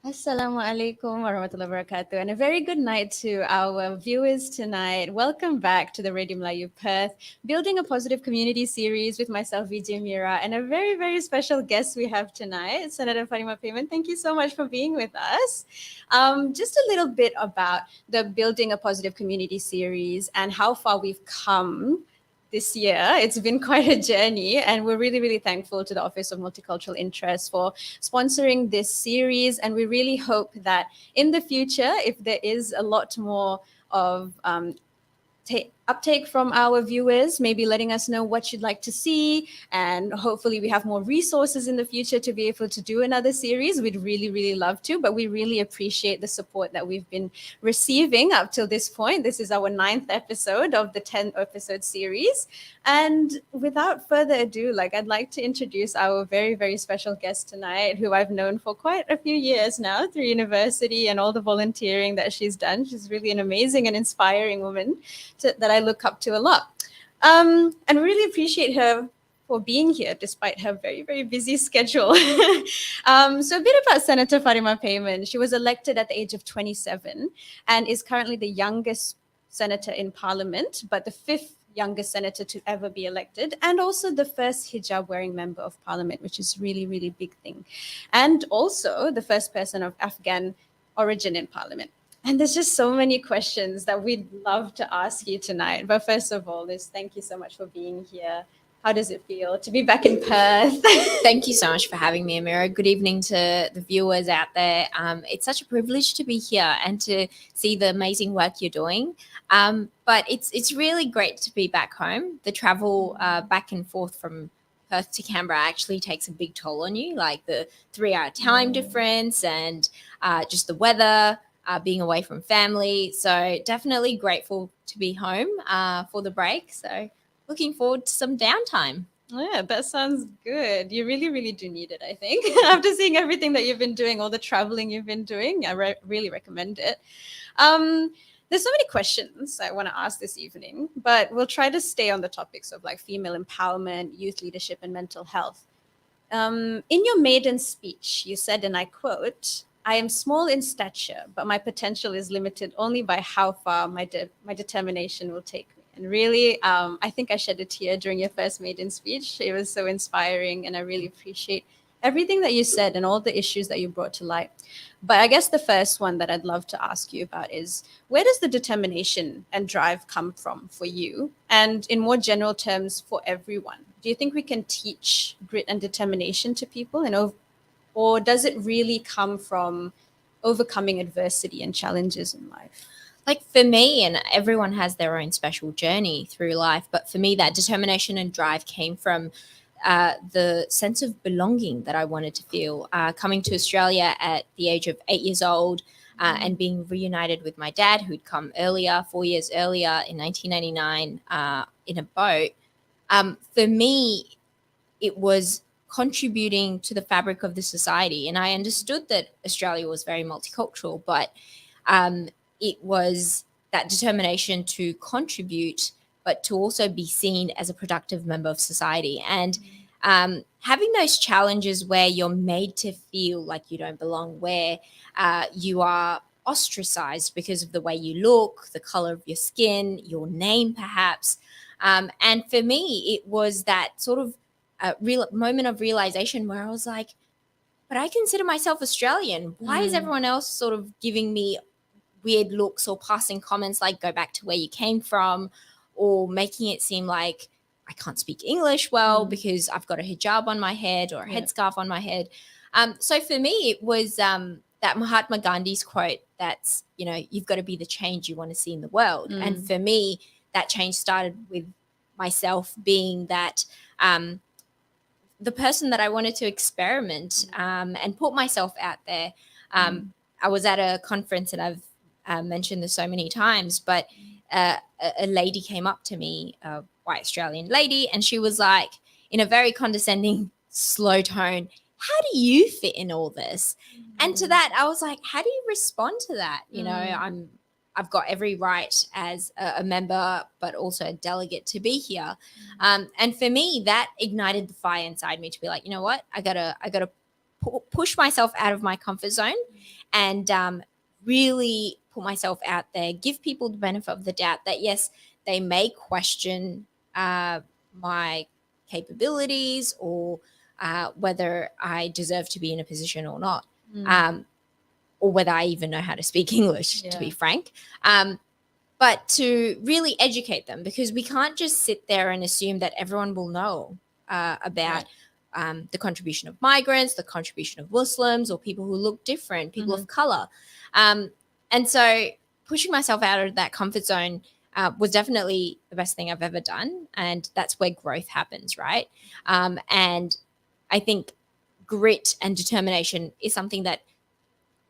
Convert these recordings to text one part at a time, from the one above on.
Assalamualaikum warahmatullahi wabarakatuh, and a very good night to our viewers tonight. Welcome back to the Radio Melayu Perth Building a Positive Community series with myself, VJ Mira, and a very, very special guest we have tonight, Senator Fatima Payman. Thank you so much for being with us. Just a little bit about the Building a Positive Community series and how far we've come this year. It's been quite a journey, and we're really, really thankful to the Office of Multicultural Interest for sponsoring this series. And we really hope that in the future, if there is a lot more of uptake from our viewers, maybe letting us know what you'd like to see, and hopefully we have more resources in the future to be able to do another series. We'd really, really love to, but we really appreciate the support that we've been receiving up till this point. This is our 9th episode of the 10-episode series. And without further ado, I'd like to introduce our very, very special guest tonight, who I've known for quite a few years now through university and all the volunteering that she's done. She's really an amazing and inspiring woman that I look up to a lot. And really appreciate her for being here despite her very, very busy schedule. So a bit about Senator Fatima Payman. She was elected at the age of 27 and is currently the youngest senator in parliament, but the 5th youngest senator to ever be elected, and also the first hijab wearing member of parliament, which is really, really big thing. And also the first person of Afghan origin in parliament. And there's just so many questions that we'd love to ask you tonight. But first of all, thank you so much for being here. How does it feel to be back in Perth? Thank you so much for having me, Amira. Good evening to the viewers out there. It's such a privilege to be here and to see the amazing work you're doing. But it's really great to be back home. The travel back and forth from Perth to Canberra actually takes a big toll on you, like the 3-hour time difference and just the weather. Being away from family. So definitely grateful to be home for the break. So looking forward to some downtime. Yeah, that sounds good. You really, really do need it, I think. After seeing everything that you've been doing, all the traveling you've been doing, I really recommend it. There's so many questions I want to ask this evening, but we'll try to stay on the topics of female empowerment, youth leadership, and mental health. In your maiden speech, you said, and I quote, "I am small in stature, but my potential is limited only by how far my determination will take me." And really, I think I shed a tear during your first maiden speech. It was so inspiring, and I really appreciate everything that you said and all the issues that you brought to light. But I guess the first one that I'd love to ask you about is, where does the determination and drive come from for you? And in more general terms, for everyone, do you think we can teach grit and determination to people, or does it really come from overcoming adversity and challenges in life? For me, and everyone has their own special journey through life, but for me, that determination and drive came from the sense of belonging that I wanted to feel. Coming to Australia at the age of 8 years old and being reunited with my dad, who'd come 4 years earlier in 1999 in a boat. For me, it was contributing to the fabric of the society. And I understood that Australia was very multicultural, but it was that determination to contribute, but to also be seen as a productive member of society. And having those challenges where you're made to feel like you don't belong, where you are ostracized because of the way you look, the color of your skin, your name perhaps. And for me, it was that sort of real moment of realization where I was like, but I consider myself Australian. Why is everyone else sort of giving me weird looks or passing comments like go back to where you came from, or making it seem like I can't speak English well because I've got a hijab on my head or a headscarf on my head. So for me, it was that Mahatma Gandhi's quote that's, you've got to be the change you want to see in the world. And for me, that change started with myself being that the person that I wanted to experiment and put myself out there. I was at a conference, and I've mentioned this so many times, but a lady came up to me, a white Australian lady, and she was like, in a very condescending, slow tone, "How do you fit in all this?" And to that, I was like, how do you respond to that? I've got every right as a member, but also a delegate to be here. And for me, that ignited the fire inside me to be like, you know what? I gotta push myself out of my comfort zone and really put myself out there, give people the benefit of the doubt that, yes, they may question my capabilities or whether I deserve to be in a position or not, or whether I even know how to speak English, to be frank. But to really educate them, because we can't just sit there and assume that everyone will know about the contribution of migrants, the contribution of Muslims, or people who look different, people of color. And so pushing myself out of that comfort zone was definitely the best thing I've ever done. And that's where growth happens, right? And I think grit and determination is something that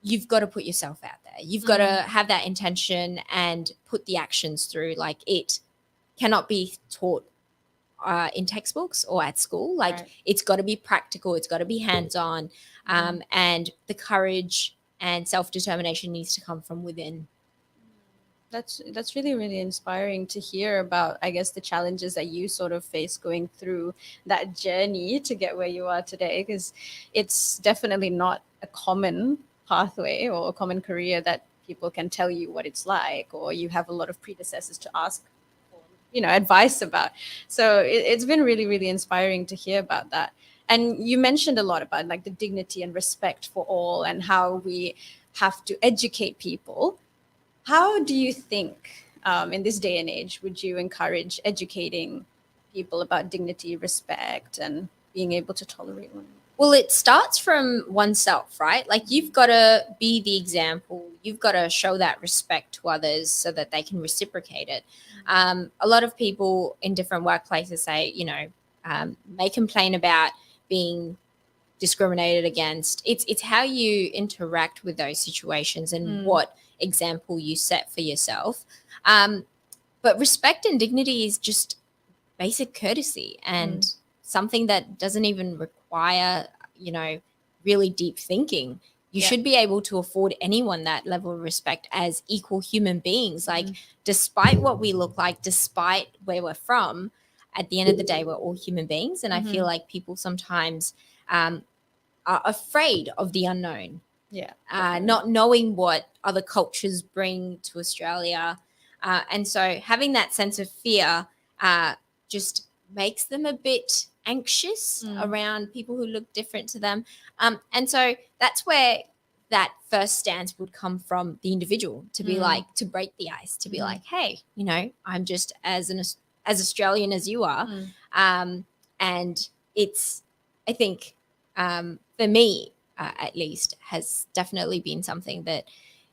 you've got to put yourself out there. You've got to have that intention and put the actions through. Like, it cannot be taught in textbooks or at school. Like, it's got to be practical. It's got to be hands-on. And the courage and self-determination needs to come from within. That's really, really inspiring to hear about, I guess, the challenges that you sort of face going through that journey to get where you are today, because it's definitely not a common pathway or a common career that people can tell you what it's like, or you have a lot of predecessors to ask for, advice about. So it's been really, really inspiring to hear about that. And you mentioned a lot about like the dignity and respect for all and how we have to educate people. How do you think in this day and age would you encourage educating people about dignity, respect, and being able to tolerate one another? Well, it starts from oneself, right? Like, you've got to be the example. You've got to show that respect to others so that they can reciprocate it. A lot of people in different workplaces say, may complain about being discriminated against. It's how you interact with those situations and what example you set for yourself. But respect and dignity is just basic courtesy and something that doesn't even require, really deep thinking. You should be able to afford anyone that level of respect as equal human beings. Like, despite what we look like, despite where we're from, at the end of the day, we're all human beings. And I feel like people sometimes are afraid of the unknown. Not knowing what other cultures bring to Australia. And so having that sense of fear just makes them a bit anxious around people who look different to them. And so that's where that first stance would come from the individual, to be like, to break the ice, to be like, hey, I'm just as Australian as you are. And it's, I think, for me, at least, has definitely been something that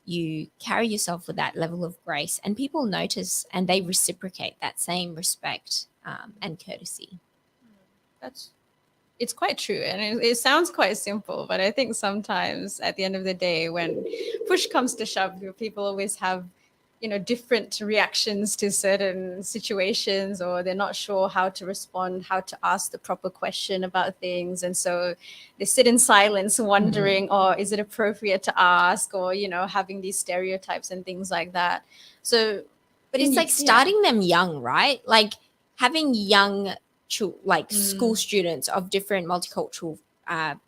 you carry yourself with that level of grace, and people notice and they reciprocate that same respect and courtesy. It's quite true, and it sounds quite simple, but I think sometimes at the end of the day, when push comes to shove, people always have different reactions to certain situations, or they're not sure how to respond, how to ask the proper question about things. And so they sit in silence wondering, is it appropriate to ask, or, having these stereotypes and things like that. So, but it's like starting them young, right? Like, having young, school students of different multicultural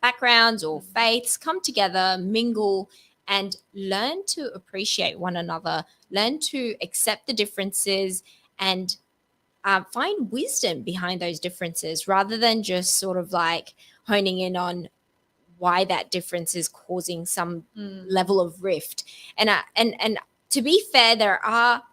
backgrounds or faiths come together, mingle, and learn to appreciate one another, learn to accept the differences, and find wisdom behind those differences, rather than just sort of like honing in on why that difference is causing some level of rift. And to be fair, there are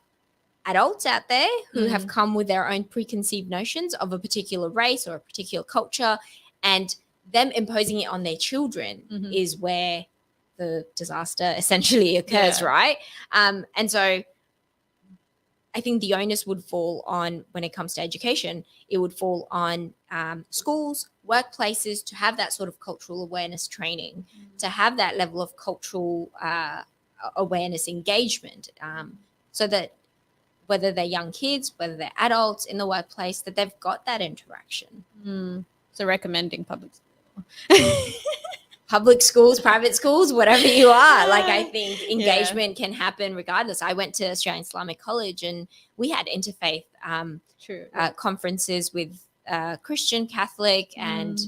adults out there who have come with their own preconceived notions of a particular race or a particular culture, and them imposing it on their children is where the disaster essentially occurs, right? And so I think the onus would fall on, when it comes to education, it would fall on schools, workplaces, to have that sort of cultural awareness training, to have that level of cultural awareness engagement, so that whether they're young kids, whether they're adults in the workplace, that they've got that interaction. So recommending public schools, private schools, whatever you are. Like, I think engagement can happen regardless. I went to Australian Islamic College, and we had interfaith conferences with Christian, Catholic, and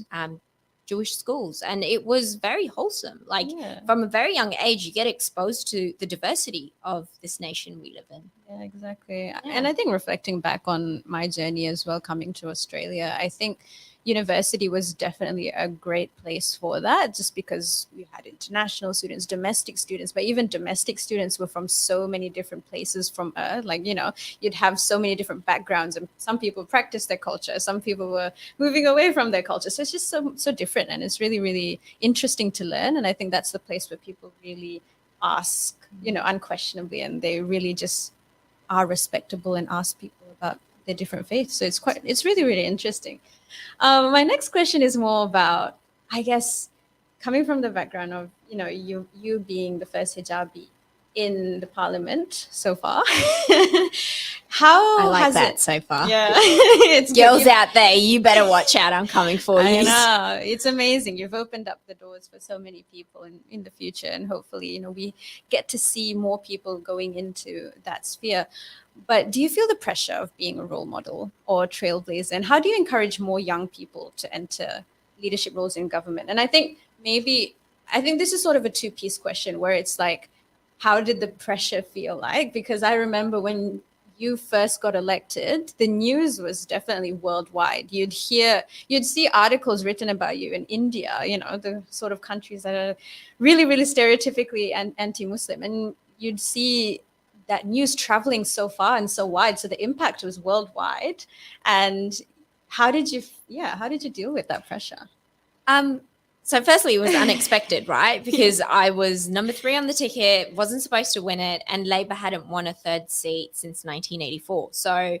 Jewish schools, and it was very wholesome. Like Yeah. from a very young age, you get exposed to the diversity of this nation we live in. Yeah, exactly. And I think reflecting back on my journey as well, coming to Australia, I think university was definitely a great place for that, just because we had international students, domestic students, but even domestic students were from so many different places from Earth. Like, you'd have so many different backgrounds, and some people practice their culture, some people were moving away from their culture. So it's just so different, and it's really, really interesting to learn. And I think that's the place where people really ask, unquestionably, and they really just are respectable and ask people about their different faiths. So it's really, really interesting. My next question is more about, I guess, coming from the background of, you being the first hijabi in the parliament so far. How I like has that it? so far. Yeah, it's good. Girls out there, you better watch out. I'm coming for I you. know. It's amazing. You've opened up the doors for so many people in the future. And hopefully, we get to see more people going into that sphere. But do you feel the pressure of being a role model or a trailblazer? And how do you encourage more young people to enter leadership roles in government? And I think this is sort of a two-piece question, where it's like, how did the pressure feel like? Because I remember when you first got elected, the news was definitely worldwide. You'd see articles written about you in India, the sort of countries that are really, really stereotypically anti-Muslim. And you'd see that news traveling so far and so wide. So the impact was worldwide. And how did you deal with that pressure? So firstly, it was unexpected, right? Because I was number 3 on the ticket, wasn't supposed to win it, and Labor hadn't won a 3rd seat since 1984. So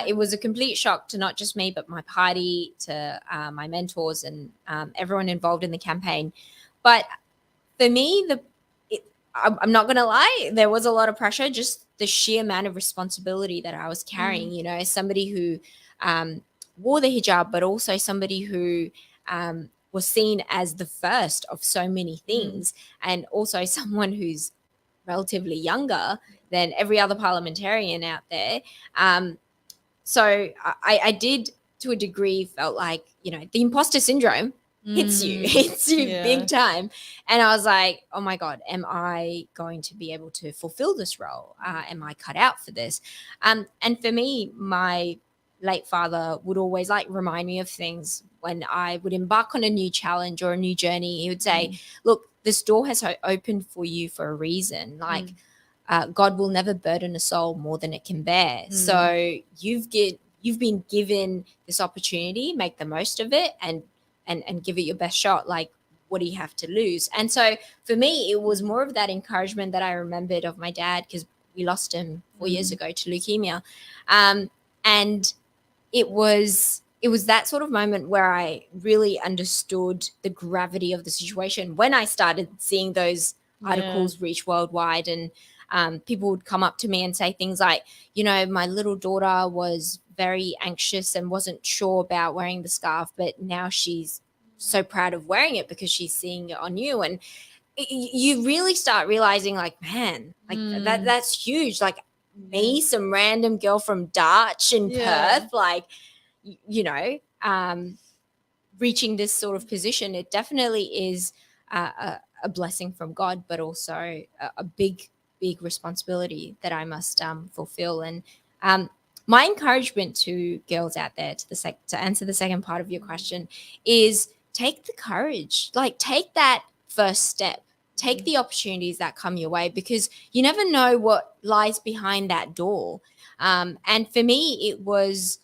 it was a complete shock to not just me, but my party, to my mentors, and everyone involved in the campaign. But for me, I'm not going to lie, there was a lot of pressure, just the sheer amount of responsibility that I was carrying, as somebody who wore the hijab, but also somebody who was seen as the first of so many things, and also someone who's relatively younger than every other parliamentarian out there. So I did, to a degree, felt like, the imposter syndrome hits you big time. And I was like, oh my God, am I going to be able to fulfill this role? Am I cut out for this? And for me, my late father would always remind me of things when I would embark on a new challenge or a new journey. He would say, look, this door has opened for you for a reason. God will never burden a soul more than it can bear. So you've been given this opportunity, make the most of it, and give it your best shot. Like, what do you have to lose? And so for me, it was more of that encouragement that I remembered of my dad, because we lost him 4 years ago to leukemia. And it was that sort of moment where I really understood the gravity of the situation when I started seeing those articles reach worldwide, and people would come up to me and say things like, my little daughter was very anxious and wasn't sure about wearing the scarf, but now she's so proud of wearing it because she's seeing it on you. And you really start realizing, man, that's huge. Me, some random girl from Dutch in Perth, reaching this sort of position, it definitely is a blessing from God, but also a big responsibility that I must fulfill. And my encouragement to girls out there, to answer the second part of your question, is take the courage. Take that first step. Take the opportunities that come your way, because you never know what lies behind that door. And for me, it was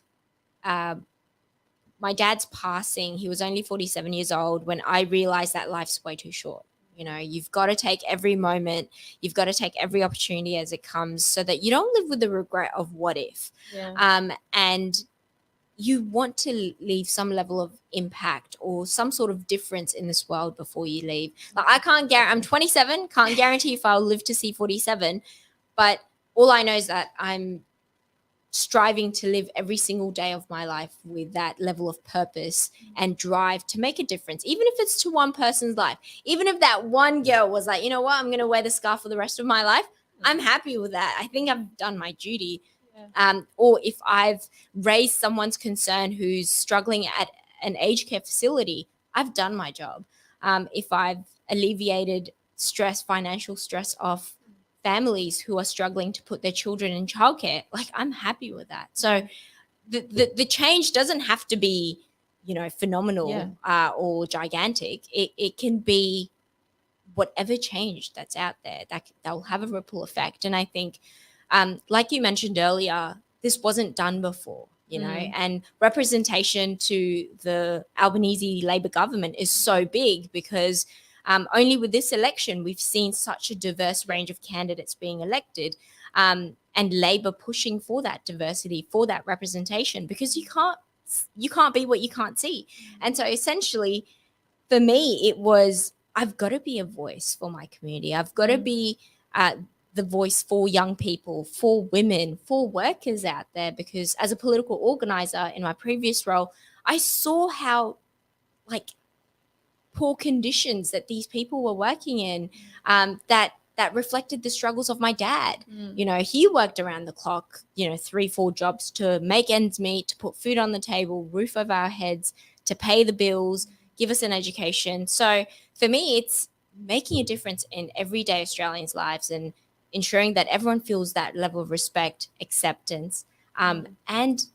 my dad's passing. He was only 47 years old when I realized that life's way too short. You've got to take every moment. You've got to take every opportunity as it comes, so that you don't live with the regret of what if. And you want to leave some level of impact or some sort of difference in this world before you leave. I can't guarantee, I'm 27, can't guarantee if I'll live to see 47, but all I know is that I'm striving to live every single day of my life with that level of purpose and drive to make a difference, even if it's to one person's life. Even if that one girl was like, you know what, I'm going to wear the scarf for the rest of my life, I'm happy with that. I think I've done my duty. Or if I've raised someone's concern who's struggling at an aged care facility, I've done my job. If I've alleviated stress, financial stress off families who are struggling to put their children in childcare, like I'm happy with that. So the change doesn't have to be, phenomenal or gigantic. It can be whatever change that's out there that will have a ripple effect. And I think, like you mentioned earlier, this wasn't done before, and representation to the Albanese Labor government is so big because only with this election, we've seen such a diverse range of candidates being elected, and Labor pushing for that diversity, for that representation, because you can't be what you can't see. And so essentially, for me, it was, I've got to be a voice for my community. I've got to be the voice for young people, for women, for workers out there, because as a political organizer in my previous role, I saw how poor conditions that these people were working in, that reflected the struggles of my dad. He worked around the clock, 3-4 jobs to make ends meet, to put food on the table, roof over our heads, to pay the bills, give us an education. So for me, it's making a difference in everyday Australians' lives and ensuring that everyone feels that level of respect, acceptance, and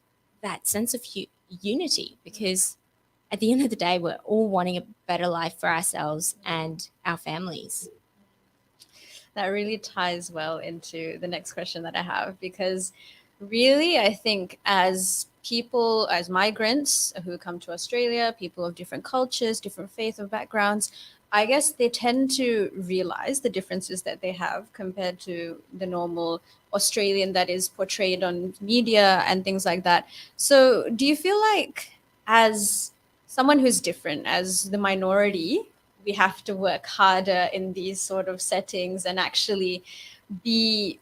that sense of unity, because at the end of the day, we're all wanting a better life for ourselves and our families. That really ties well into the next question that I have, because really, I think as people, as migrants who come to Australia, people of different cultures, different faith or backgrounds, I guess they tend to realize the differences that they have compared to the normal Australian that is portrayed on media and things like that. So do you feel like, as someone who's different, as the minority, we have to work harder in these sort of settings and actually be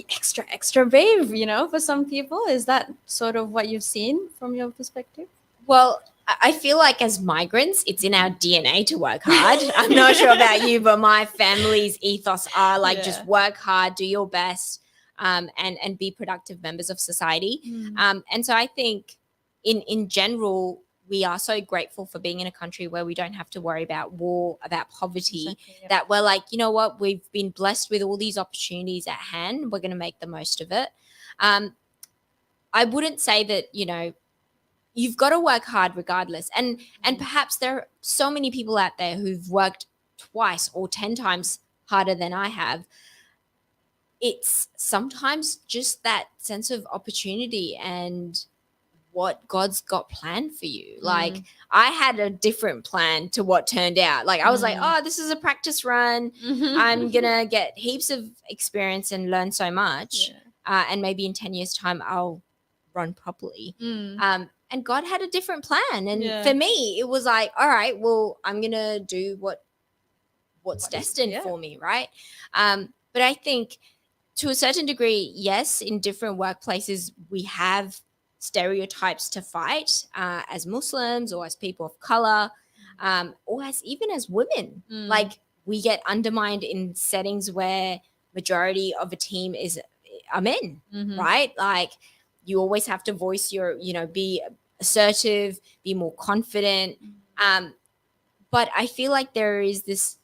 extra brave, for some people? Is that sort of what you've seen from your perspective? Well, I feel like as migrants, it's in our DNA to work hard. I'm not sure about you, but my family's ethos are just work hard, do your best, and be productive members of society. And so I think in general, we are so grateful for being in a country where we don't have to worry about war, about poverty, exactly, that we're like, you know what, we've been blessed with all these opportunities at hand. We're going to make the most of it. I wouldn't say that, you've got to work hard regardless. And perhaps there are so many people out there who've worked twice or 10 times harder than I have. It's sometimes just that sense of opportunity and what God's got planned for you. Like, I had a different plan to what turned out. Like, I was like, oh, this is a practice run. I'm going to get heaps of experience and learn so much. And maybe in 10 years' time, I'll run properly. And God had a different plan. And for me, it was like, all right, well, I'm going to do what's destined for me, right? But I think to a certain degree, yes, in different workplaces, we have stereotypes to fight as Muslims or as people of color, or even as women. Like, we get undermined in settings where majority of a team are men, right? Like, you always have to voice your, be assertive, be more confident. But I feel like there is this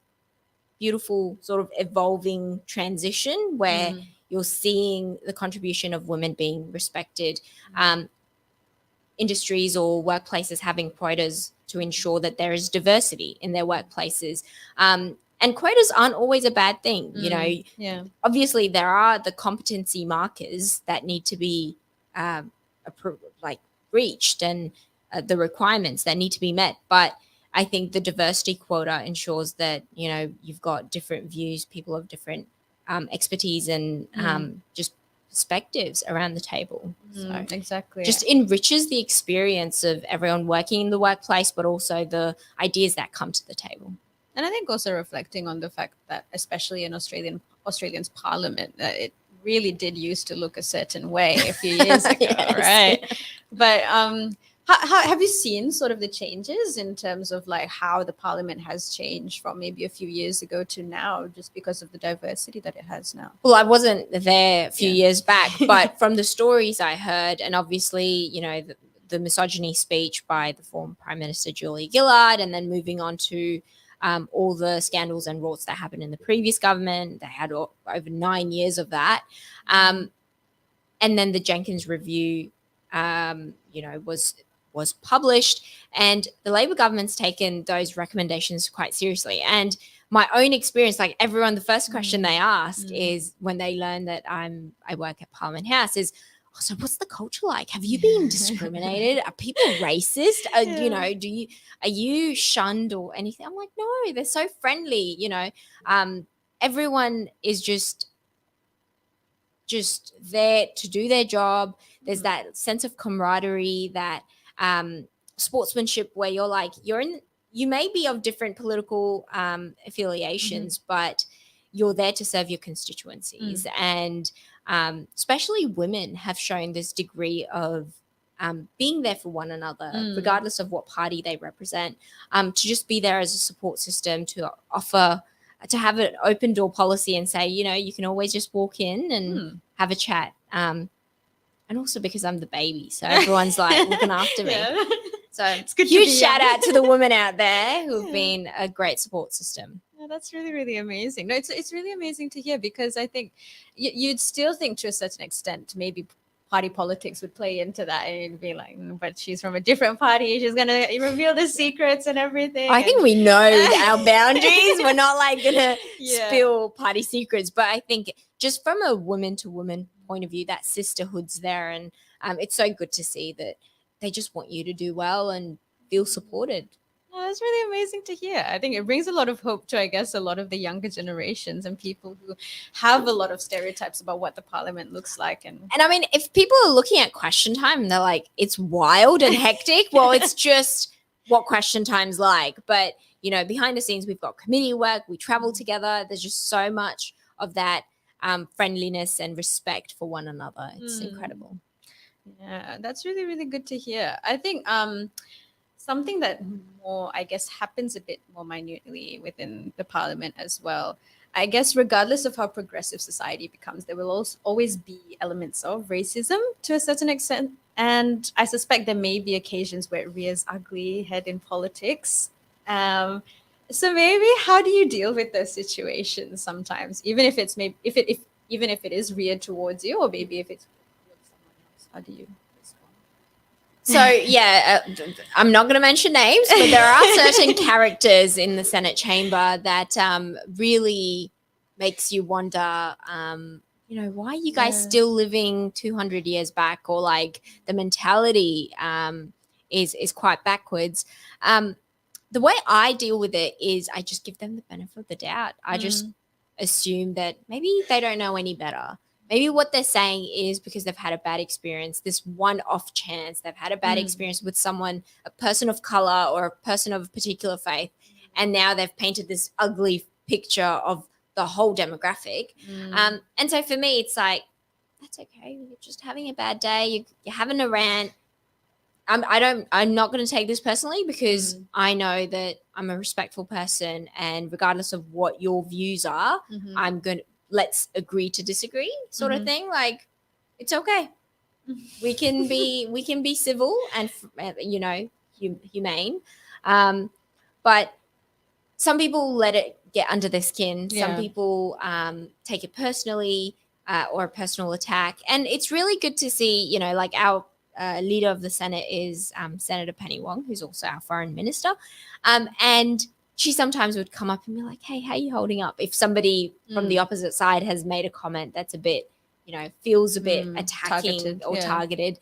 beautiful sort of evolving transition where you're seeing the contribution of women being respected, industries or workplaces having quotas to ensure that there is diversity in their workplaces. And quotas aren't always a bad thing. Obviously there are the competency markers that need to be reached, and the requirements that need to be met. But I think the diversity quota ensures that, you've got different views, people of different expertise and just perspectives around the table. So exactly. Just enriches the experience of everyone working in the workplace, but also the ideas that come to the table. And I think also reflecting on the fact that, especially in Australia's parliament, it really did used to look a certain way a few years ago, right? But how have you seen sort of the changes in terms of like how the parliament has changed from maybe a few years ago to now, just because of the diversity that it has now? Well, I wasn't there a few years back, but from the stories I heard, and obviously, the misogyny speech by the former Prime Minister Julia Gillard, and then moving on to all the scandals and rorts that happened in the previous government. They had over 9 years of that. And then the Jenkins Review, was published, and the Labor government's taken those recommendations quite seriously. And my own experience, like everyone, the first question they ask is when they learn that I work at Parliament House is, oh, so what's the culture like? Have you been discriminated? Are people racist? Are you shunned or anything? I'm like, no, they're so friendly. Everyone is just there to do their job. There's that sense of camaraderie, that sportsmanship, where you're like, you may be of different political affiliations, but you're there to serve your constituencies. And especially women have shown this degree of being there for one another, regardless of what party they represent, to just be there as a support system, to offer, to have an open door policy and say, you can always just walk in and have a chat. And also because I'm the baby, so everyone's like looking after me. So it's good. Huge shout out to the women out there who've been a great support system. Yeah, that's really, really amazing. No, it's really amazing to hear, because I think you'd still think to a certain extent maybe party politics would play into that, and you'd be like, but she's from a different party, she's gonna reveal the secrets and everything. I think we know our boundaries. We're not like gonna spill party secrets, but I think just from a woman to woman point of view, that sisterhood's there, and it's so good to see that they just want you to do well and feel supported. Oh, that's really amazing to hear. I think it brings a lot of hope to, I guess, a lot of the younger generations and people who have a lot of stereotypes about what the parliament looks like. And I mean, if people are looking at Question Time and they're like, it's wild and hectic, well, it's just what Question Time's like. But, behind the scenes, we've got committee work, we travel together. There's just so much of that friendliness and respect for one another. It's incredible. Yeah, that's really, really good to hear. I think something that more, I guess, happens a bit more minutely within the parliament as well. I guess regardless of how progressive society becomes, there will always be elements of racism to a certain extent. And I suspect there may be occasions where it rears ugly head in politics. So maybe how do you deal with those situations sometimes, even if it's even if it is reared towards you, or maybe if it's towards someone else? How do you respond? So, I'm not going to mention names, but there are certain characters in the Senate chamber that really makes you wonder, why are you guys still living 200 years back, or like the mentality is quite backwards. The way I deal with it is I just give them the benefit of the doubt. I just assume that maybe they don't know any better. Maybe what they're saying is because they've had a bad experience, this one off chance, they've had a bad experience with someone, a person of color or a person of a particular faith, and now they've painted this ugly picture of the whole demographic. And so for me, it's like, that's okay. You're just having a bad day. You're having a rant. I'm not going to take this personally, because I know that I'm a respectful person, and regardless of what your views are, let's agree to disagree sort of thing. Like, it's okay. We can be civil and, humane. But some people let it get under their skin. Some people take it personally, or a personal attack. And it's really good to see, like our leader of the Senate is Senator Penny Wong, who's also our foreign minister. And she sometimes would come up and be like, hey, how are you holding up? If somebody from the opposite side has made a comment that's a bit, feels a bit attacking targeted.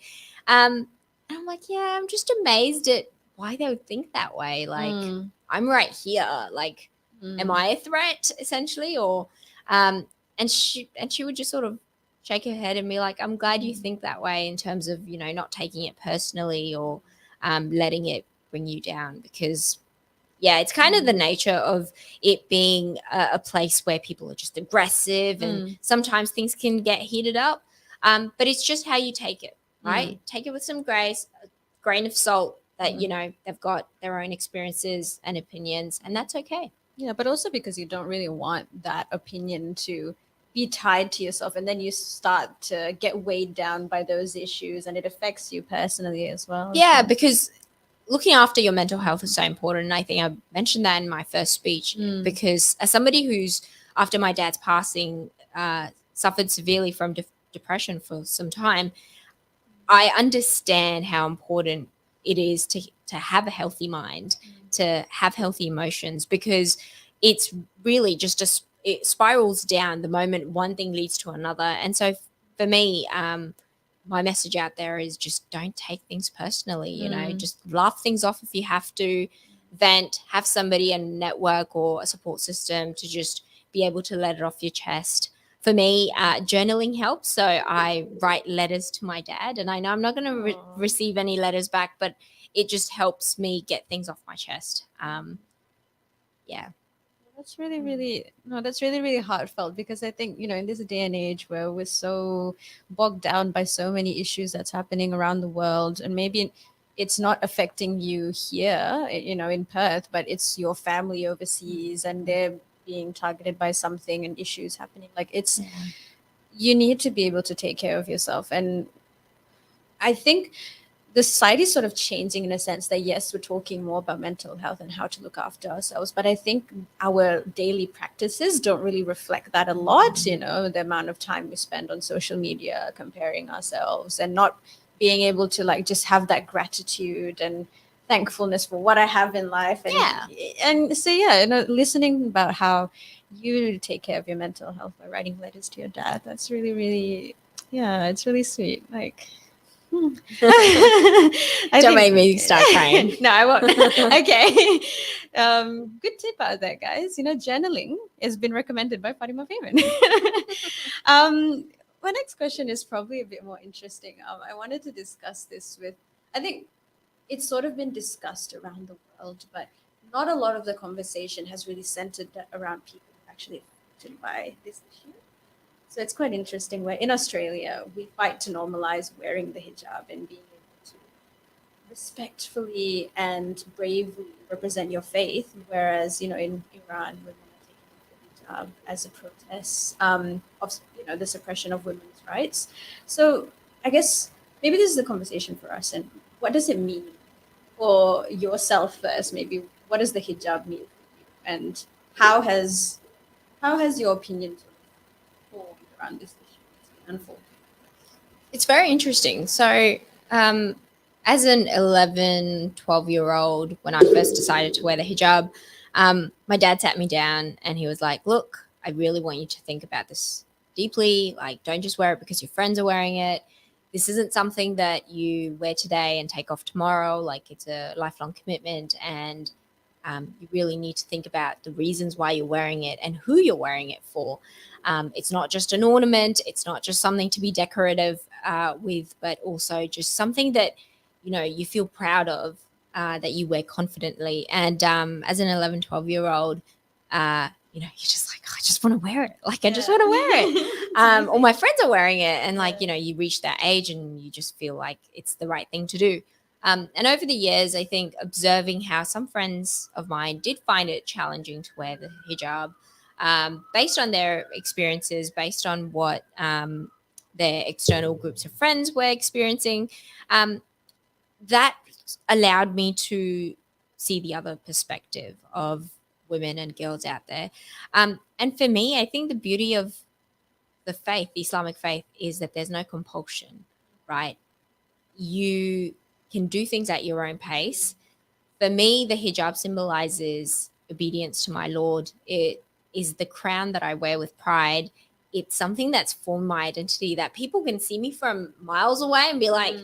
And I'm like, yeah, I'm just amazed at why they would think that way. Like, I'm right here. Like, am I a threat, essentially? Or and she would just sort of shake her head and be like, I'm glad you think that way, in terms of, not taking it personally or letting it bring you down, because it's kind of the nature of it being a place where people are just aggressive and sometimes things can get heated up. But it's just how you take it, right? Take it with some grace, a grain of salt that, they've got their own experiences and opinions, and that's okay. Yeah, but also because you don't really want that opinion to be tied to yourself, and then you start to get weighed down by those issues, and it affects you personally as well. Yeah, So, because looking after your mental health is so important. And I think I mentioned that in my first speech because as somebody who's, after my dad's passing, suffered severely from depression for some time, I understand how important it is to have a healthy mind, to have healthy emotions, because it's really just it spirals down the moment one thing leads to another. And so for me, my message out there is just don't take things personally. Just laugh things off if you have to, vent, have somebody, a network or a support system to just be able to let it off your chest. For me, journaling helps. So I write letters to my dad, and I know I'm not going to receive any letters back, but it just helps me get things off my chest. Yeah. that's really, really, no, that's really, really heartfelt, because I think, in this day and age where we're so bogged down by so many issues that's happening around the world, and maybe it's not affecting you here, in Perth, but it's your family overseas, and they're being targeted by something and issues happening. Like, you need to be able to take care of yourself. And I think the society is sort of changing in a sense that, yes, we're talking more about mental health and how to look after ourselves, but I think our daily practices don't really reflect that a lot. The amount of time we spend on social media comparing ourselves and not being able to like just have that gratitude and thankfulness for what I have in life. And and so listening about how you take care of your mental health by writing letters to your dad, that's really, really, it's really sweet. Like, Don't make me start crying. No, I won't. Okay. Good tip out there, guys. Journaling has been recommended by Fatima Payman. My next question is probably a bit more interesting. I wanted to discuss this with, I think it's sort of been discussed around the world, but not a lot of the conversation has really centered around people actually affected by this issue. So it's quite interesting where in Australia, we fight to normalize wearing the hijab and being able to respectfully and bravely represent your faith. Whereas, in Iran, women are taking off the hijab as a protest of, the suppression of women's rights. So I guess maybe this is the conversation for us. And what does it mean for yourself first? Maybe what does the hijab mean for you? And how has your opinion sort of formed around this issue that's been unfolding? It's very interesting. So, as an 11, 12-year-old, when I first decided to wear the hijab, my dad sat me down and he was like, look, I really want you to think about this deeply. Like, don't just wear it because your friends are wearing it. This isn't something that you wear today and take off tomorrow. Like, it's a lifelong commitment, and you really need to think about the reasons why you're wearing it and who you're wearing it for. It's not just an ornament. It's not just something to be decorative with, but also just something that, you feel proud of, that you wear confidently. And as an 11, 12-year-old, you're just like, oh, I just want to wear it. Like, I just want to wear it. All my friends are wearing it. And like, you reach that age and you just feel like it's the right thing to do. And over the years, I think observing how some friends of mine did find it challenging to wear the hijab, based on their experiences, based on what their external groups of friends were experiencing, that allowed me to see the other perspective of women and girls out there. And for me, I think the beauty of the faith, the Islamic faith, is that there's no compulsion, right? You can do things at your own pace. For me, the hijab symbolizes obedience to my Lord. It is the crown that I wear with pride. It's something that's formed my identity, that people can see me from miles away and be like,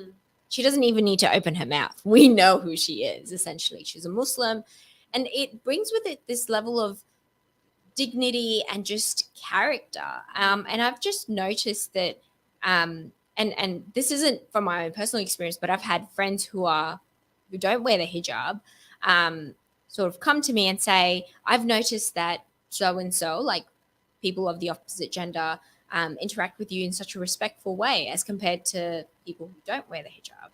she doesn't even need to open her mouth. We know who she is, essentially. She's a Muslim. And it brings with it this level of dignity and just character. And I've just noticed that, and this isn't from my own personal experience, but I've had friends who don't wear the hijab, sort of come to me and say, I've noticed that so and so, like people of the opposite gender, interact with you in such a respectful way as compared to people who don't wear the hijab.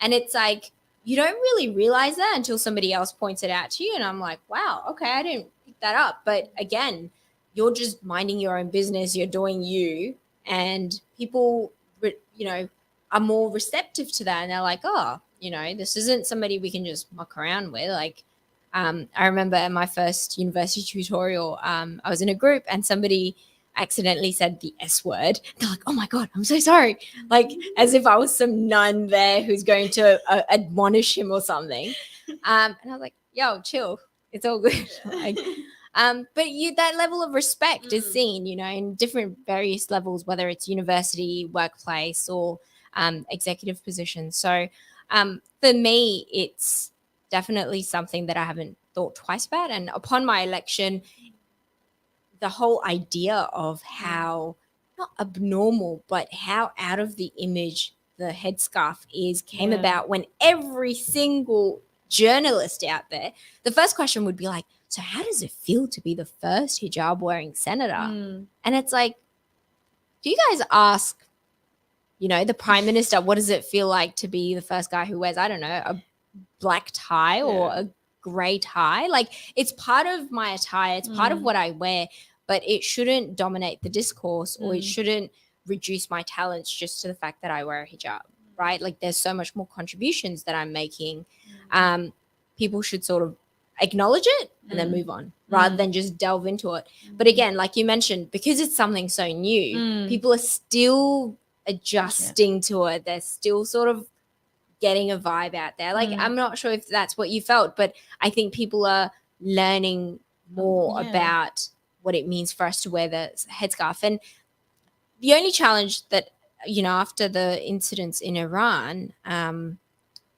And it's like, you don't really realize that until somebody else points it out to you. And I'm like, wow, okay, I didn't pick that up. But again, you're just minding your own business, you're doing you, and people, are more receptive to that, and they're like, oh, this isn't somebody we can just muck around with. Like, I remember in my first university tutorial, I was in a group and somebody accidentally said the S word. They're like, oh my God, I'm so sorry. Like, as if I was some nun there who's going to admonish him or something. And I was like, yo, chill. It's all good. Like, but that level of respect is seen, in different various levels, whether it's university, workplace, or executive positions. So for me, it's definitely something that I haven't thought twice about. And upon my election, the whole idea of how not abnormal, but how out of the image the headscarf is came about when every single journalist out there, the first question would be like, so how does it feel to be the first hijab wearing senator? And it's like, do you guys ask, the prime minister, what does it feel like to be the first guy who wears, I don't know, a black tie or a gray tie? Like, it's part of my attire, it's part of what I wear, but it shouldn't dominate the discourse, or it shouldn't reduce my talents just to the fact that I wear a hijab, right? Like, there's so much more contributions that I'm making. People should sort of acknowledge it and then move on, rather than just delve into it. But again, like you mentioned, because it's something so new, people are still adjusting to it. They're still sort of getting a vibe out there. Like, I'm not sure if that's what you felt, but I think people are learning more about what it means for us to wear the headscarf. And the only challenge that, after the incidents in Iran,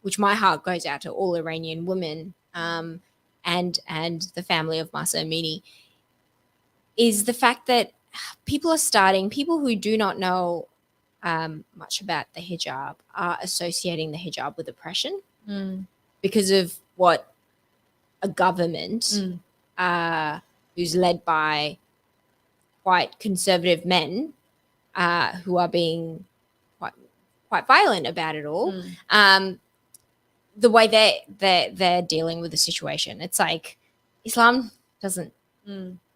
which my heart goes out to all Iranian women, and the family of Mahsa Amini, is the fact that people who do not know much about the hijab are associating the hijab with oppression because of what a government who's led by quite conservative men who are being quite violent about it all. The way they're dealing with the situation, it's like Islam doesn't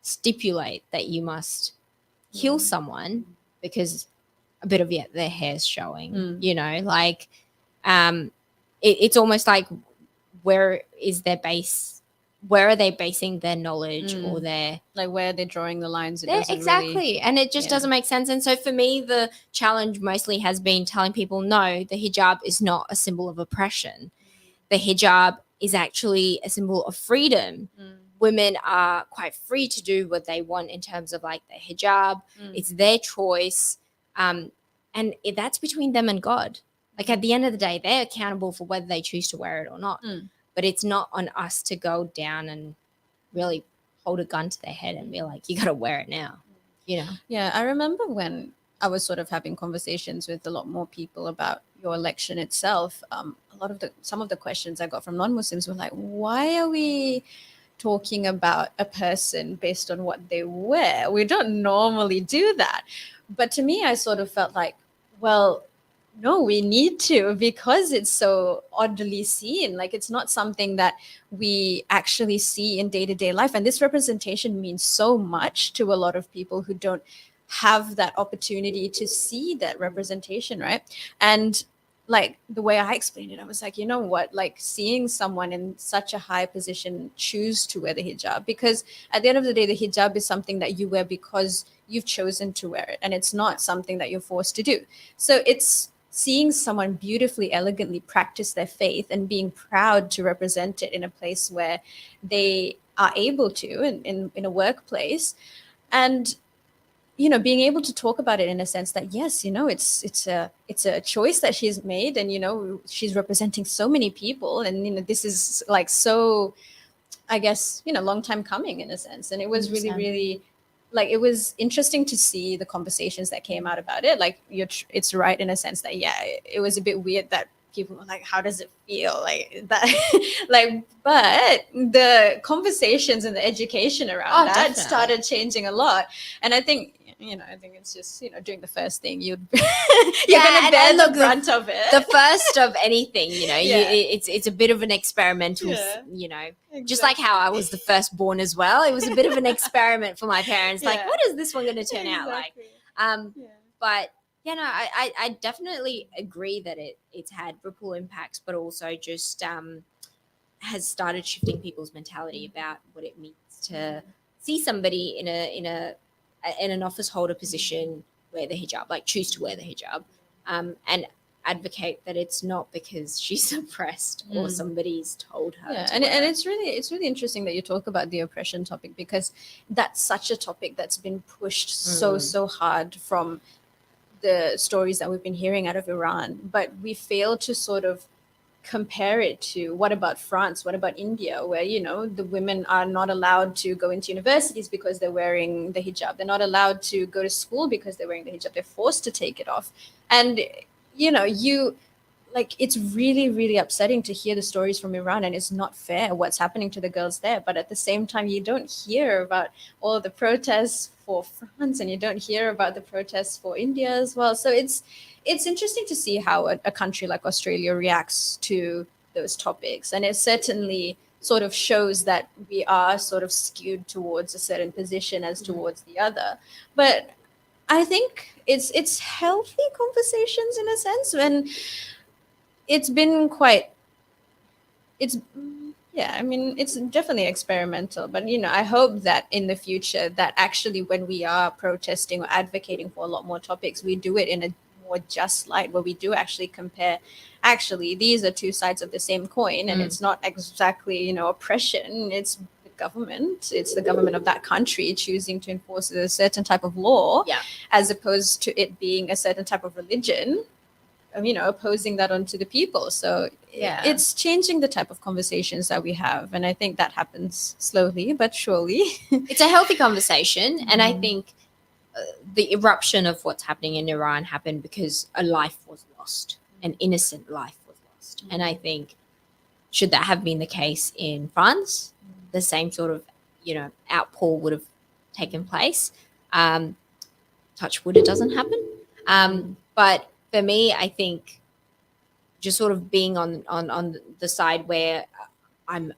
stipulate that you must kill someone because a bit of their hair's showing. Like it's almost like, where are they basing their knowledge or their, like, where are they drawing the lines? Exactly. Really, and it just doesn't make sense. And so for me, the challenge mostly has been telling people, no, the hijab is not a symbol of oppression. The hijab is actually a symbol of freedom. Women are quite free to do what they want in terms of like the hijab. It's their choice. And that's between them and God. Like, at the end of the day, they're accountable for whether they choose to wear it or not. But it's not on us to go down and really hold a gun to their head and be like, you got to wear it now, Yeah, I remember when I was sort of having conversations with a lot more people about your election itself. Some of the questions I got from non-Muslims were like, why are we talking about a person based on what they wear? We don't normally do that. But to me, I sort of felt like, well, no, we need to, because it's so oddly seen. Like, it's not something that we actually see in day-to-day life. And this representation means so much to a lot of people who don't have that opportunity to see that representation, right? And like, the way I explained it, I was like, you know what, like, seeing someone in such a high position choose to wear the hijab, because at the end of the day, the hijab is something that you wear because you've chosen to wear it, and it's not something that you're forced to do. So it's seeing someone beautifully, elegantly practice their faith and being proud to represent it in a place where they are able to, in a workplace, and being able to talk about it in a sense that, yes, it's a choice that she's made, and she's representing so many people, and this is like, so, I guess, long time coming in a sense. And it was really, really, like, it was interesting to see the conversations that came out about it. Like, it's right in a sense that, it was a bit weird that people were like, how does it feel like that? Like, but the conversations and the education around that definitely started changing a lot. And I think I think it's just, doing the first thing you're going to bear the brunt of it. The first of anything, Yeah. it's a bit of an experimental, Exactly. just like how I was the firstborn as well. It was a bit of an experiment for my parents. Like, Yeah. what is this one going to turn out like? But I definitely agree that it's had ripple impacts, but also just has started shifting people's mentality about what it means to see somebody in an office holder position wear the hijab, like choose to wear the hijab, and advocate that it's not because she's oppressed or somebody's told her. Yeah, to and wear it. it's really interesting that you talk about the oppression topic, because that's such a topic that's been pushed so hard from the stories that we've been hearing out of Iran, but we fail to sort of compare it to what about France, what about India, where the women are not allowed to go into universities because they're wearing the hijab, they're not allowed to go to school because they're wearing the hijab, they're forced to take it off. And you like, it's really, really upsetting to hear the stories from Iran, and it's not fair what's happening to the girls there. But at the same time, you don't hear about all the protests for France, and you don't hear about the protests for India as well. So it's interesting to see how a country like Australia reacts to those topics, and it certainly sort of shows that we are sort of skewed towards a certain position as towards the other. But I think it's healthy conversations in a sense, when it's been quite it's yeah, I mean, it's definitely experimental, but I hope that in the future, that actually when we are protesting or advocating for a lot more topics, we do it in a more just light, where we do actually compare, actually these are two sides of the same coin, and it's not exactly oppression, it's the government of that country choosing to enforce a certain type of law, as opposed to it being a certain type of religion, opposing that onto the people. So it's changing the type of conversations that we have, and I think that happens slowly but surely. It's a healthy conversation, and I think the eruption of what's happening in Iran happened because a life was lost, an innocent life was lost. And I think, should that have been the case in France, the same sort of outpour would have taken place. Touch wood, it doesn't happen. But for me, I think just sort of being on the side where I'm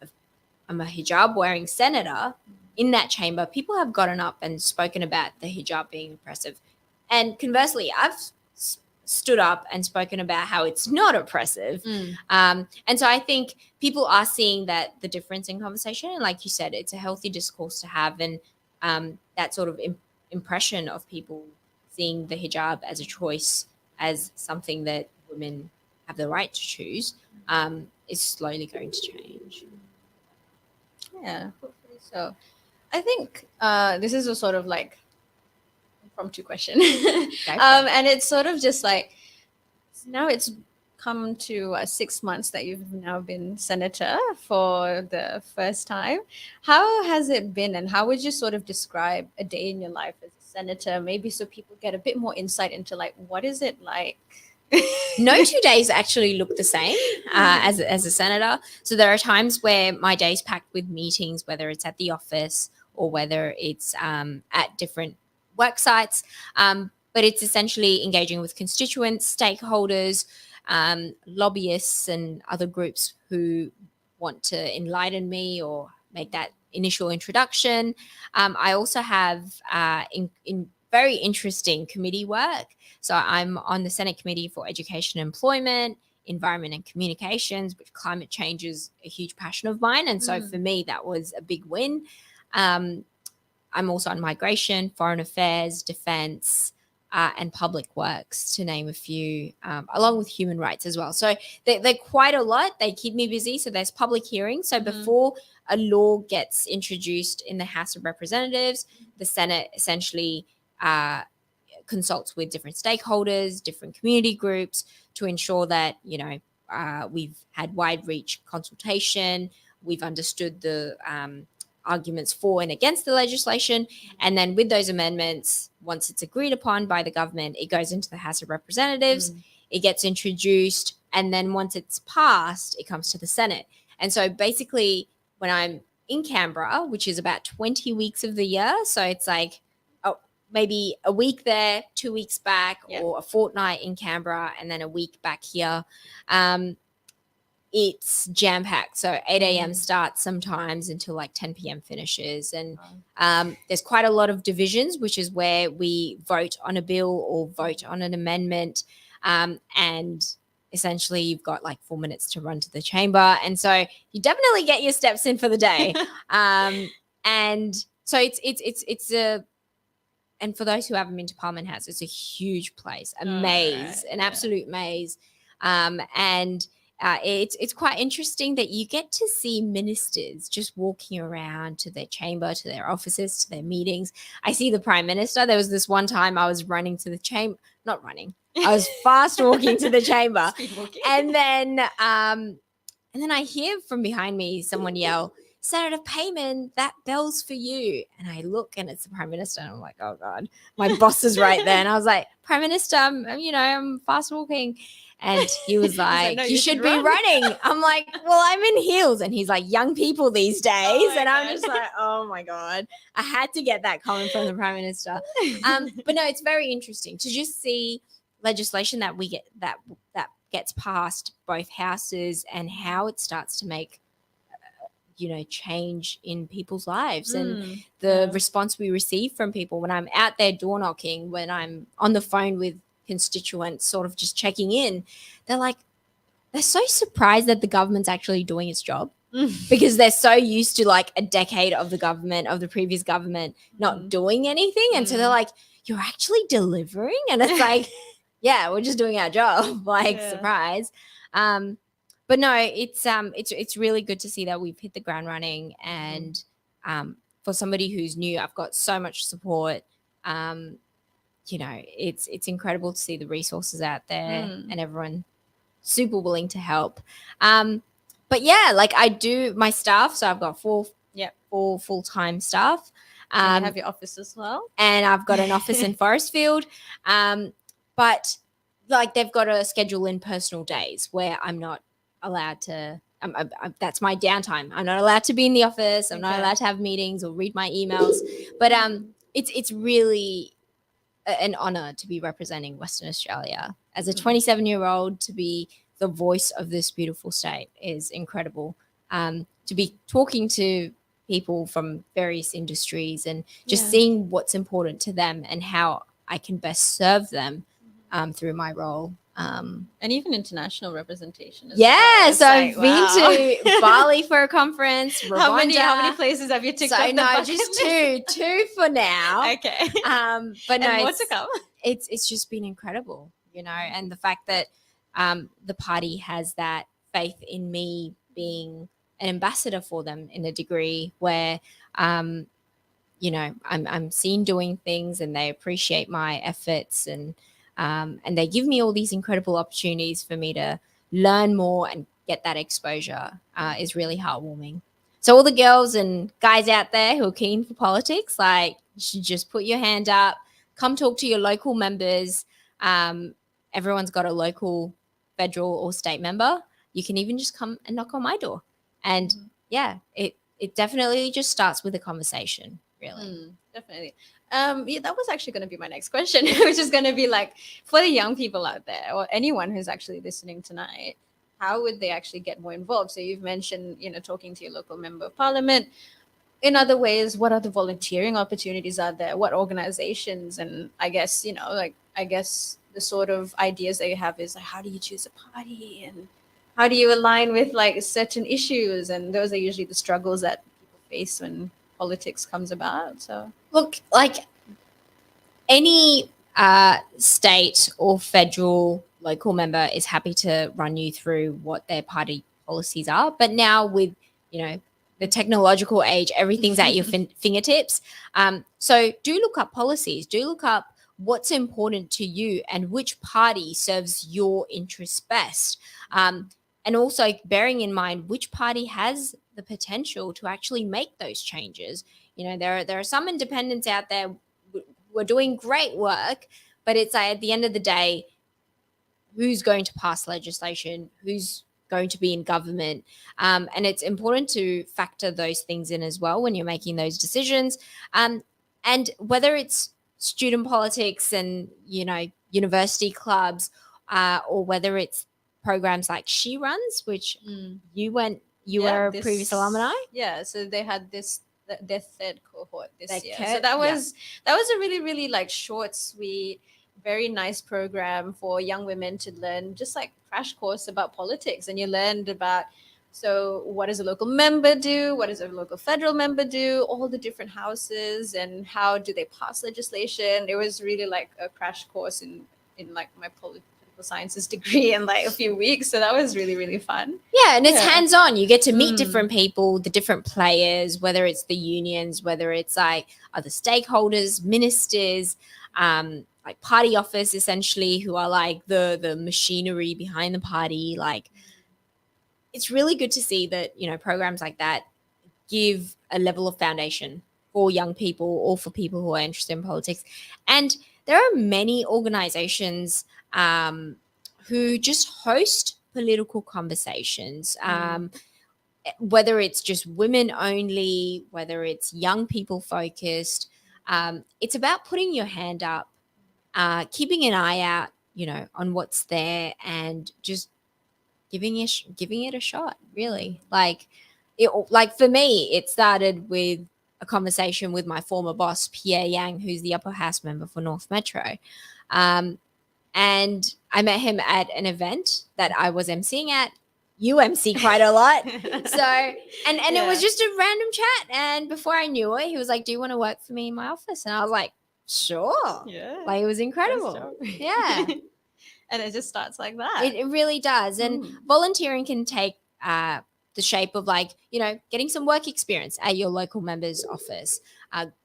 a hijab wearing senator in that chamber, people have gotten up and spoken about the hijab being oppressive. And conversely, I've stood up and spoken about how it's not oppressive. And so I think people are seeing that the difference in conversation. And like you said, it's a healthy discourse to have. And that sort of impression of people seeing the hijab as a choice, as something that women have the right to choose, is slowly going to change. Yeah, hopefully so. I think this is a sort of like impromptu question. And it's sort of just like, now it's come to 6 months that you've now been senator for the first time. How has it been, and how would you sort of describe a day in your life as a senator, maybe so people get a bit more insight into like, what is it like? No 2 days actually look the same as a senator. So there are times where my day's packed with meetings, whether it's at the office or whether it's at different work sites. But it's essentially engaging with constituents, stakeholders, lobbyists, and other groups who want to enlighten me or make that initial introduction. I also have in very interesting committee work. So I'm on the Senate Committee for Education and Employment, Environment and Communications, which climate change is a huge passion of mine. And so for me, that was a big win. I'm also on migration, foreign affairs, defense, and public works, to name a few, along with human rights as well. So they're quite a lot. They keep me busy. So there's public hearings. So before a law gets introduced in the House of Representatives, the Senate essentially consults with different stakeholders, different community groups, to ensure that, we've had wide reach consultation, we've understood the arguments for and against the legislation. And then with those amendments, once it's agreed upon by the government, it goes into the House of Representatives, it gets introduced, and then once it's passed, it comes to the Senate. And so basically, when I'm in Canberra, which is about 20 weeks of the year, so it's like maybe a week there, 2 weeks back, Yeah. or a fortnight in Canberra, and then a week back here. It's jam-packed. So 8 a.m. starts sometimes until like 10 p.m. finishes. And there's quite a lot of divisions, which is where we vote on a bill or vote on an amendment. And essentially you've got like 4 minutes to run to the chamber. And so you definitely get your steps in for the day. And so it's a, and for those who haven't been to Parliament House, it's a huge place, a maze, an absolute maze. And it's quite interesting that you get to see ministers just walking around to their chamber, to their offices, to their meetings. I see the Prime Minister. There was this one time I was running to the chamber, not running, I was fast walking to the chamber. And then I hear from behind me someone yell, "Senator Payman, that bell's for you." And I look and it's the Prime Minister. And I'm like, oh God, my boss is right there. And I was like, "Prime Minister, I'm fast walking." And he was like, no, you should be running. I'm like, well, I'm in heels. And he's like, young people these days. And I'm just like, oh my God, I had to get that comment from the Prime Minister. But no, it's very interesting to just see legislation that we get that gets past both houses and how it starts to make change in people's lives and the response we receive from people when I'm out there door knocking, when I'm on the phone with constituents sort of just checking in. They're so surprised that the government's actually doing its job because they're so used to like a decade of the previous government not doing anything. And so they're like, you're actually delivering? And it's like, yeah, we're just doing our job. Surprise. But no, it's really good to see that we've hit the ground running. And for somebody who's new, I've got so much support. It's incredible to see the resources out there and everyone super willing to help. But yeah, like I do my staff. So I've got four full-time staff. And you have your office as well. And I've got an office in Forestfield. But like they've got to schedule in personal days where I'm not allowed to, that's my downtime. I'm not allowed to be in the office. I'm not allowed to have meetings or read my emails. But it's really an honor to be representing Western Australia. As a 27-year-old, to be the voice of this beautiful state is incredible. To be talking to people from various industries and just seeing what's important to them and how I can best serve them through my role. And even international representation as well. So I've been to Bali for a conference. Rwanda. How many places have you ticked off the bucket just two for now. Okay. But no, and more to come. It's just been incredible, and the fact that the party has that faith in me being an ambassador for them in a degree where I'm seen doing things and they appreciate my efforts and they give me all these incredible opportunities for me to learn more and get that exposure is really heartwarming. So all the girls and guys out there who are keen for politics, like, you should just put your hand up, come talk to your local members. Everyone's got a local, federal or state member. You can even just come and knock on my door. And it definitely just starts with a conversation, really. Definitely. That was actually going to be my next question, which is going to be like, for the young people out there or anyone who's actually listening tonight, how would they actually get more involved? So you've mentioned, talking to your local member of parliament. In other ways, what are the volunteering opportunities out there? What organizations? And I guess, the sort of ideas that you have is like, how do you choose a party and how do you align with like certain issues? And those are usually the struggles that people face when politics comes about. So look, like any state or federal local member is happy to run you through what their party policies are. But now with, the technological age, everything's at your fingertips. So do look up policies, do look up what's important to you and which party serves your interests best. And also bearing in mind which party has the potential to actually make those changes. There are some independents out there who are doing great work, but it's like at the end of the day, who's going to pass legislation, who's going to be in government. And it's important to factor those things in as well when you're making those decisions. And whether it's student politics and, university clubs, or whether it's programs like She Runs, which you were a previous alumni. Yeah, so they had their third cohort this year. So Yeah. that was a really, really like short, sweet, very nice program for young women to learn, just like crash course about politics. And you learned about, so what does a local member do? What does a local federal member do? All the different houses and how do they pass legislation? It was really like a crash course in like my political sciences degree in like a few weeks. So that was really, really fun. Yeah, and it's Yeah. hands-on. You get to meet different people, the different players, whether it's the unions, whether it's like other stakeholders, ministers, like party office, essentially, who are like the machinery behind the party. Like, it's really good to see that, programs like that give a level of foundation for young people or for people who are interested in politics. And there are many organizations who just host political conversations, whether it's just women only, whether it's young people focused. It's about putting your hand up, keeping an eye out, on what's there, and just giving it a shot, really. Like for me, it started with a conversation with my former boss, Pierre Yang, who's the upper house member for North Metro. And I met him at an event that I was emceeing at. You MC quite a lot. So, and it was just a random chat. And before I knew it, he was like, "Do you want to work for me in my office?" And I was like, "Sure." Yeah. Like, it was incredible. Yeah. And it just starts like that. It really does. And volunteering can take the shape of like, getting some work experience at your local member's office,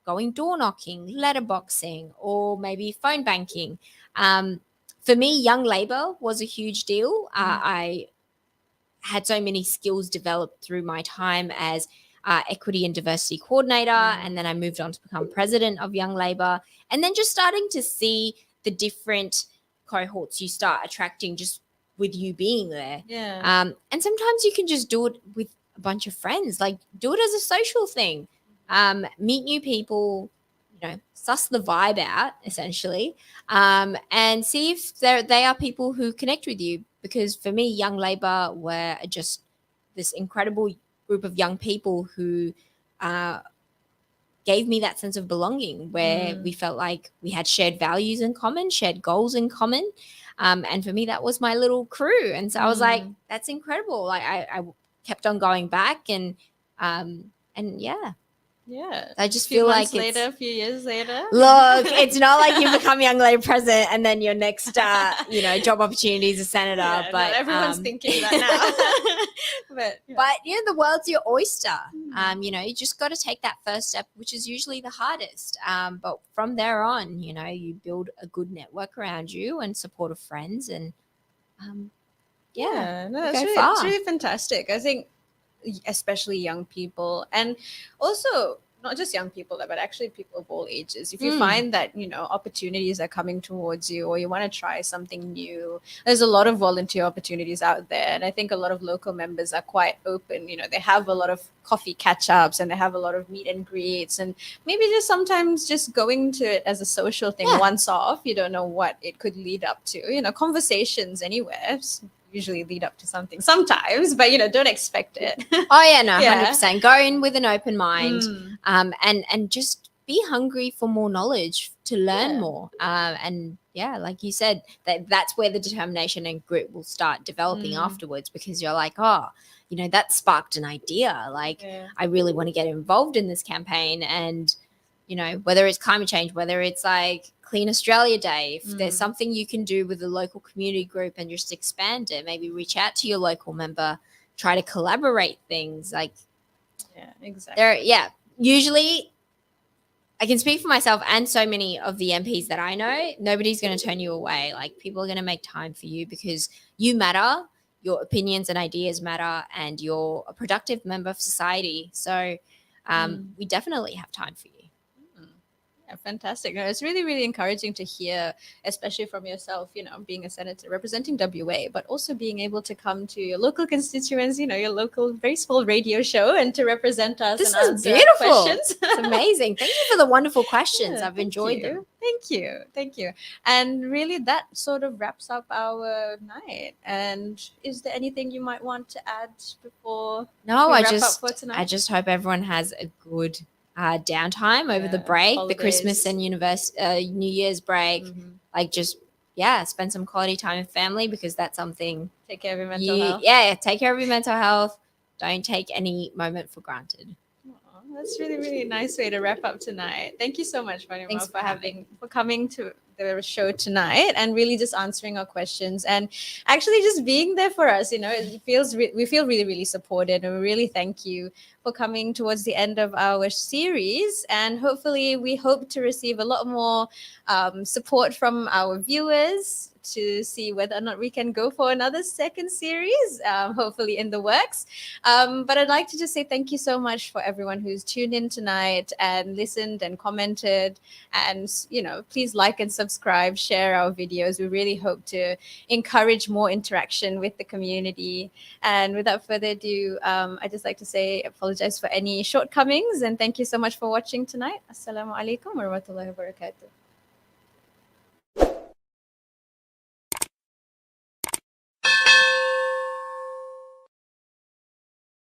going door knocking, letterboxing, or maybe phone banking. For me, Young Labour was a huge deal. I had so many skills developed through my time as equity and diversity coordinator, and then I moved on to become president of Young Labour, and then just starting to see the different cohorts you start attracting just with you being there. Yeah. And sometimes you can just do it with a bunch of friends, like do it as a social thing, meet new people, suss the vibe out essentially, and see if they are people who connect with you. Because for me, Young Labour were just this incredible group of young people who gave me that sense of belonging, where we felt like we had shared values in common, shared goals in common. And for me, that was my little crew. And so I was like, that's incredible. Like I kept on going back, and yeah. Yeah. I just feel like a few years later. Look, it's not like you become Young Labour president and then your next, job opportunity is a senator. Yeah, but everyone's thinking that now. But the world's your oyster. You just got to take that first step, which is usually the hardest. But from there on, you build a good network around you and support of friends, and it's really fantastic. I think, especially young people, and also not just young people, but actually people of all ages. If you find that, opportunities are coming towards you, or you want to try something new, there's a lot of volunteer opportunities out there. And I think a lot of local members are quite open. They have a lot of coffee catch-ups, and they have a lot of meet and greets, and maybe just sometimes just going to it as a social thing once off. You don't know what it could lead up to. Conversations anywhere usually lead up to something sometimes, but don't expect it. Oh yeah, no, 100%. Go in with an open mind, and just be hungry for more knowledge, to learn more. And like you said, that's where the determination and grit will start developing afterwards, because you're like, that sparked an idea. Like, I really want to get involved in this campaign. And whether it's climate change, whether it's like Clean Australia Day, if there's something you can do with a local community group and just expand it, maybe reach out to your local member, try to collaborate things. Like, exactly. Usually I can speak for myself and so many of the MPs that I know, nobody's going to turn you away. Like, people are going to make time for you because you matter, your opinions and ideas matter, and you're a productive member of society. So we definitely have time for you. Yeah, fantastic. No, it's really, really encouraging to hear, especially from yourself, being a senator representing WA, but also being able to come to your local constituents, your local, very small radio show and to represent us This and is answer our beautiful. questions. It's amazing. Thank you for the wonderful questions. Yeah, I've thank enjoyed you. them. Thank you. Thank you. And really, that sort of wraps up our night. And is there anything you might want to add before No, we I wrap up just for I tonight? just hope everyone has a good downtime over the Yeah, break, the Christmas holidays. and New Year's break. Mhm. Like just spend some quality time with family because that's something Take care of your mental health. take care of your mental health. Don't take any moment for granted. Aw, that's really, really nice way to wrap up tonight. Thank you so much, Thanks Fatima, for having me. for coming to the show tonight and really just answering our questions and actually just being there for us. We feel really, really supported, and we really thank you for coming towards the end of our series. And hopefully, we hope to receive a lot more support from our viewers to see whether or not we can go for another second series, hopefully in the works. But I'd like to just say thank you so much for everyone who's tuned in tonight and listened and commented. And, please like and subscribe, share our videos. We really hope to encourage more interaction with the community. And without further ado, I'd just like to say apologize for any shortcomings. And thank you so much for watching tonight. Assalamu alaikum wa rahmatullahi wa barakatuh.